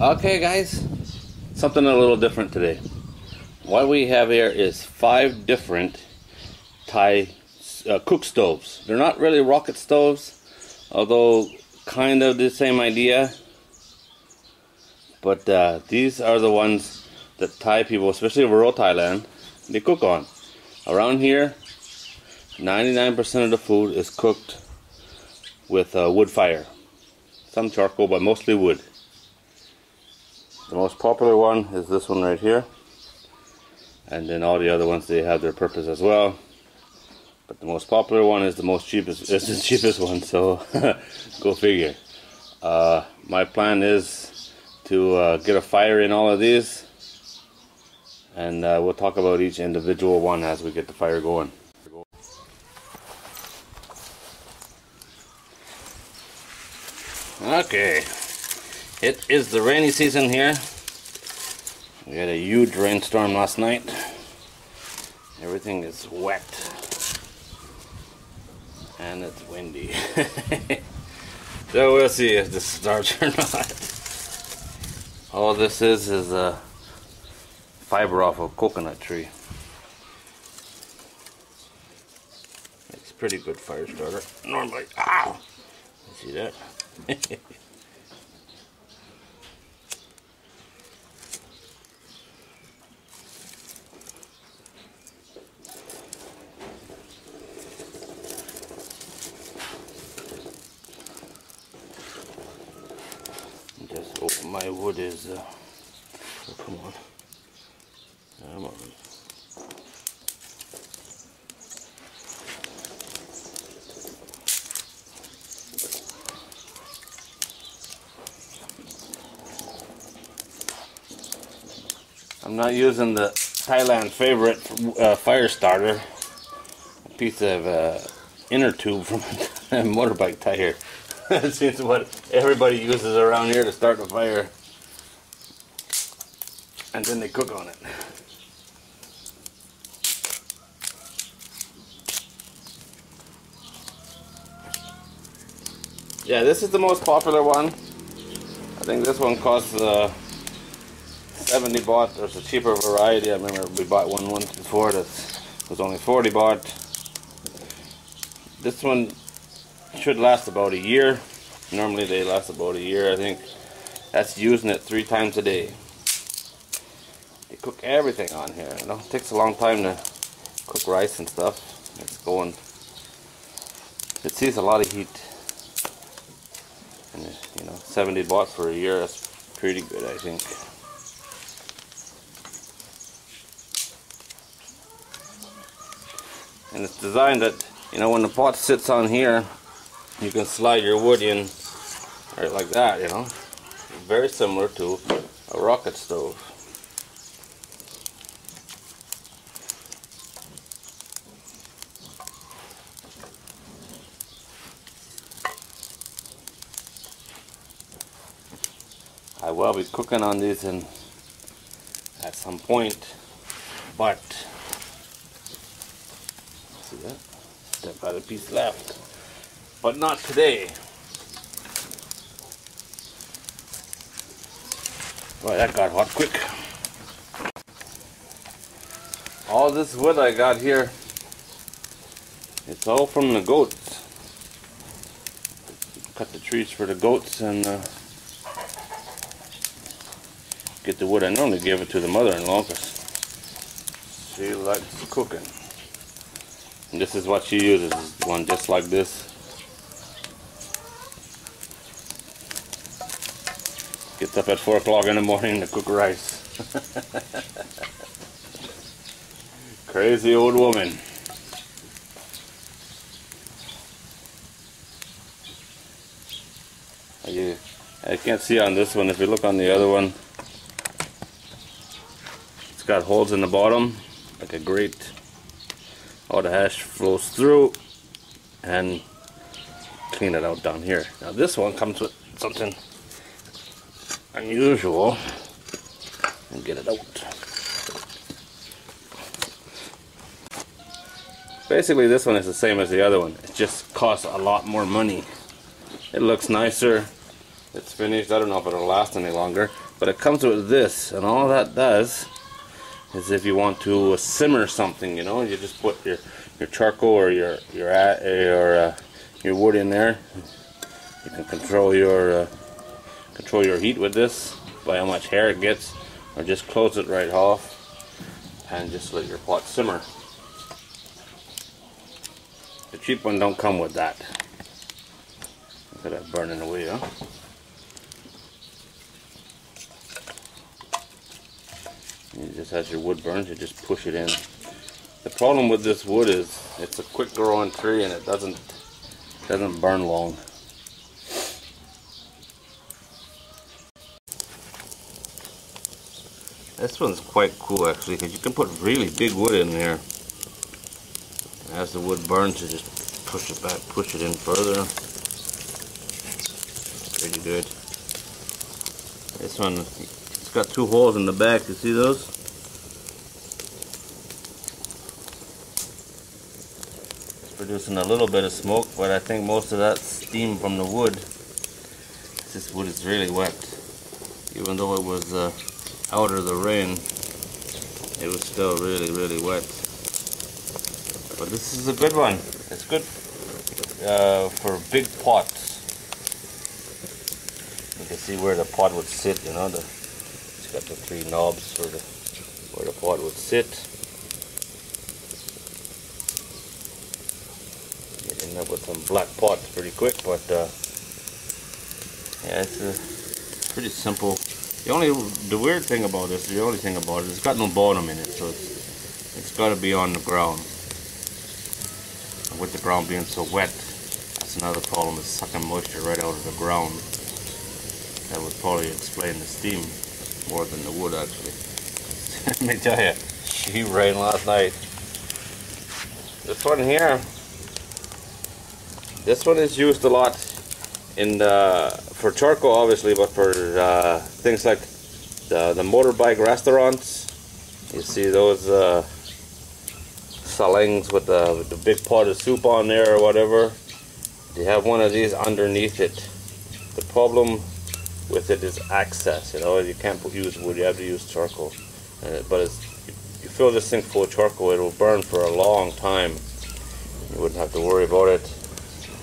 Okay guys, something a little different today. What we have here is 5 different Thai cook stoves. They're not really rocket stoves, although kind of the same idea. But these are the ones that Thai people, especially rural Thailand, they cook on. Around here, 99% of the food is cooked with wood fire. Some charcoal, but mostly wood. The most popular one is this one right here. And then all the other ones, they have their purpose as well. But the most popular one is the cheapest one, so go figure. My plan is to get a fire in all of these, and we'll talk about each individual one as we get the fire going. Okay, it is the rainy season here. We had a huge rainstorm last night. Everything is wet and it's windy. So we'll see if this starts or not. All this is a fiber off a coconut tree. It's a pretty good fire starter. Normally, ow! You see that? Just hope my wood is oh, come on. Come on. I'm not using the Thailand favorite fire starter, a piece of inner tube from a motorbike tire. It seems what everybody uses around here to start the fire, and then they cook on it. Yeah, this is the most popular one. I think this one costs 70 baht. There's a cheaper variety. I remember we bought one once before that was only 40 baht. This one should last about a year. Normally they last about a year, I think. That's using it 3 times a day. They cook everything on here, you know. It takes a long time to cook rice and stuff. It's going. It sees a lot of heat. And you know, 70 baht for a year, that's pretty good, I think. And it's designed that, you know, when the pot sits on here, you can slide your wood in right like that, you know. Very similar to a rocket stove. I will be cooking on these at some point, but see that? Still got a piece left, but not today. Boy, that got hot quick. All this wood I got here, it's all from the goats. Cut the trees for the goats and get the wood. I normally give it to the mother-in-law because she likes cooking. And this is what she uses, one just like this. Gets up at 4 o'clock in the morning to cook rice. Crazy old woman. I can't see on this one. If you look on the other one, it's got holes in the bottom like a grate. All the ash flows through and clean it out down here. Now this one comes with something unusual, and get it out. Basically this one is the same as the other one. It just costs a lot more money. It looks nicer, It's finished. I don't know if it'll last any longer, but it comes with this, and all that does is if you want to simmer something, you know, you just put your charcoal or your wood in there. You can control your heat with this by how much hair it gets, or just close it right off and just let your pot simmer. The cheap one don't come with that. Look at that burning away, huh? You just, as your wood burns, you just push it in. The problem with this wood is it's a quick growing tree and it doesn't burn long. This one's quite cool actually, because you can put really big wood in there. As the wood burns, you just push it back, push it in further. Pretty good. This one, it's got 2 holes in the back. You see those? It's producing a little bit of smoke, but I think most of that's steam from the wood. This wood is really wet. Even though it was out of the rain, it was still really, really wet. But this is a good one. It's good for big pots. You can see where the pot would sit, you know. It's got the 3 knobs for where the pot would sit. You end up with some black pots pretty quick, but yeah, it's pretty simple. The weird thing about this, the only thing about it, it's got no bottom in it, so it's got to be on the ground. And with the ground being so wet, that's another problem, is sucking moisture right out of the ground. That would probably explain the steam more than the wood actually. Let me tell you, she rained last night. This one here, this one is used a lot in for charcoal obviously, but for things like the motorbike restaurants. You see those salings with the big pot of soup on there or whatever. You have one of these underneath it. The problem with it is access. You know, you can't use wood, you have to use charcoal. But you fill this thing full of charcoal, it will burn for a long time. You wouldn't have to worry about it.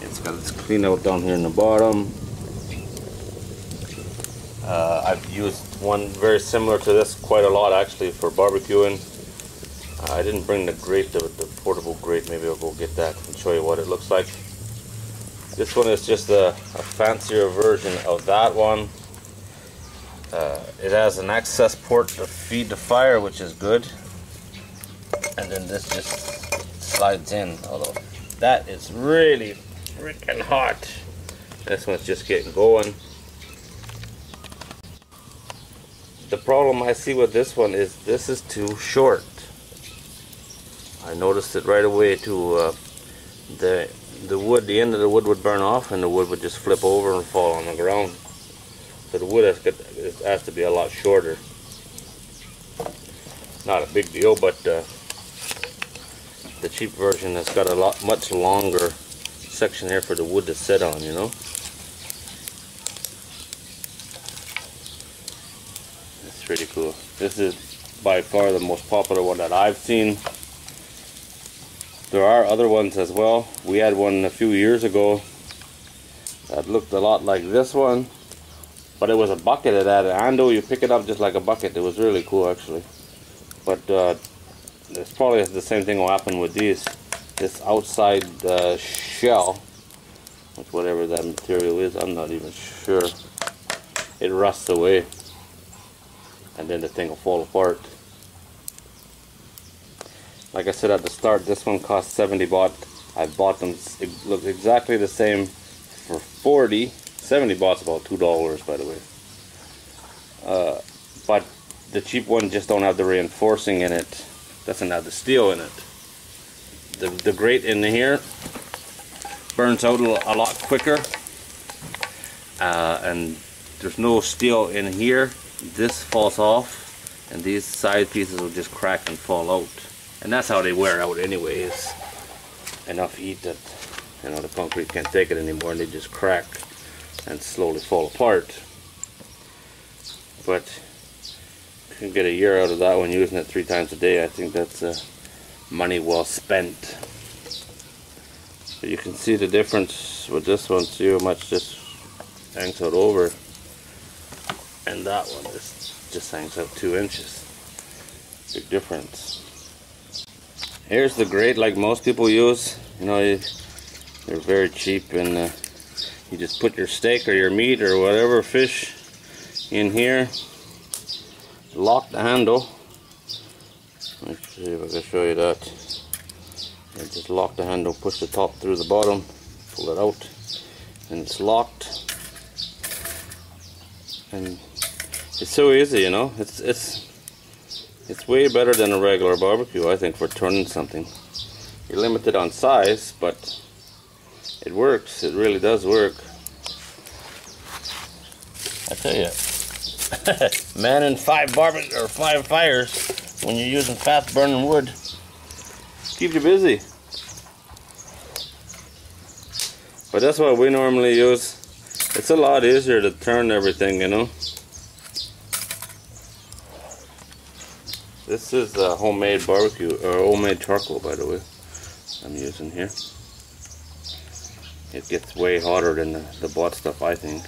It's got its clean out down here in the bottom. I've used one very similar to this quite a lot actually for barbecuing. I didn't bring the grate, the portable grate. Maybe I'll go get that and show you what it looks like. This one is just a fancier version of that one. It has an access port to feed the fire, which is good. And then this just slides in, although that is really freaking hot. This one's just getting going. The problem I see with this one is this is too short. I noticed it right away too. The wood, the end of the wood would burn off and the wood would just flip over and fall on the ground. So the wood has to be a lot shorter. Not a big deal, but the cheap version has got a much longer section here for the wood to sit on, you know. It's pretty cool. This is by far the most popular one that I've seen. There are other ones as well. We had one a few years ago that looked a lot like this one, but it was a bucket. It had a handle. You pick it up just like a bucket. It was really cool actually. But it's probably the same thing will happen with these. This outside shell, with whatever that material is, I'm not even sure. It rusts away, and then the thing will fall apart. Like I said at the start, this one cost 70 baht. I bought them, it looks exactly the same for 40. 70 baht's about $2, by the way. But the cheap one just don't have the reinforcing in it. Doesn't have the steel in it. The grate in here burns out a lot quicker. And there's no steel in here. This falls off, and these side pieces will just crack and fall out. And that's how they wear out anyway. It's enough heat that, you know, the concrete can't take it anymore and they just crack. and slowly fall apart. But you can get a year out of that one using it 3 times a day. I think that's money well spent. But you can see the difference with this one. See how much this hangs out over, and that one just hangs out 2 inches. Big difference. Here's the grate like most people use. You know, they're very cheap, and you just put your steak or your meat or whatever fish in here. Lock the handle. Let's see if I can show you that. And just lock the handle, push the top through the bottom, pull it out, and it's locked. And it's so easy, you know. It's way better than a regular barbecue, I think, for turning something. You're limited on size, but it works. It really does work. I tell you, manning 5 fires when you're using fast burning wood keeps you busy. But that's what we normally use. It's a lot easier to turn everything, you know. This is a homemade barbecue, or homemade charcoal, by the way, I'm using here. It gets way hotter than the bought stuff, I think.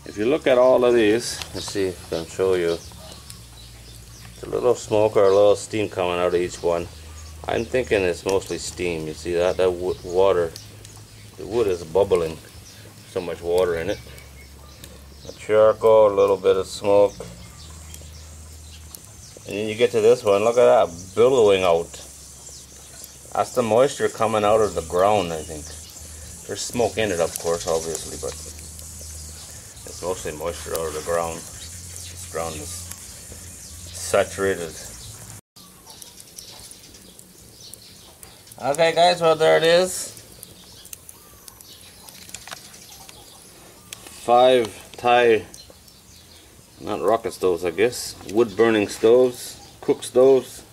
If you look at all of these, let's see if I can show you. It's a little smoke or a little steam coming out of each one. I'm thinking it's mostly steam. You see that? That water, the wood is bubbling. So much water in it. A charcoal, a little bit of smoke. And then you get to this one, look at that, billowing out. That's the moisture coming out of the ground, I think. There's smoke in it, of course, obviously, but it's mostly moisture out of the ground. This ground is saturated. Okay guys, well there it is. 5 Thai, not rocket stoves I guess, wood burning stoves, cook stoves.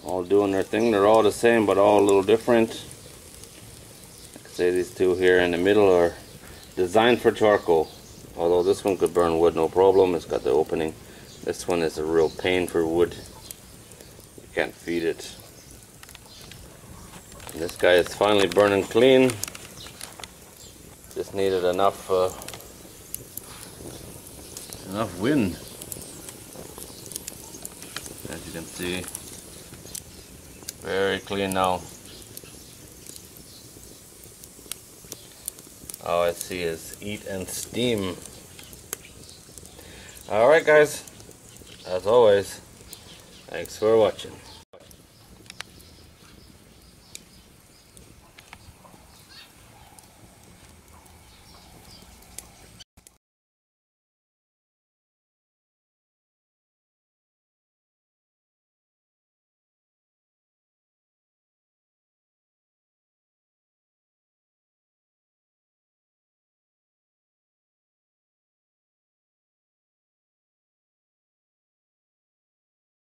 All doing their thing. They're all the same but all a little different. I could say these 2 here in the middle are designed for charcoal. Although this one could burn wood no problem, it's got the opening. This one is a real pain for wood. You can't feed it. And this guy is finally burning clean. Just needed enough wind. As you can see, very clean now. All I see is heat and steam. Alright guys, as always, thanks for watching.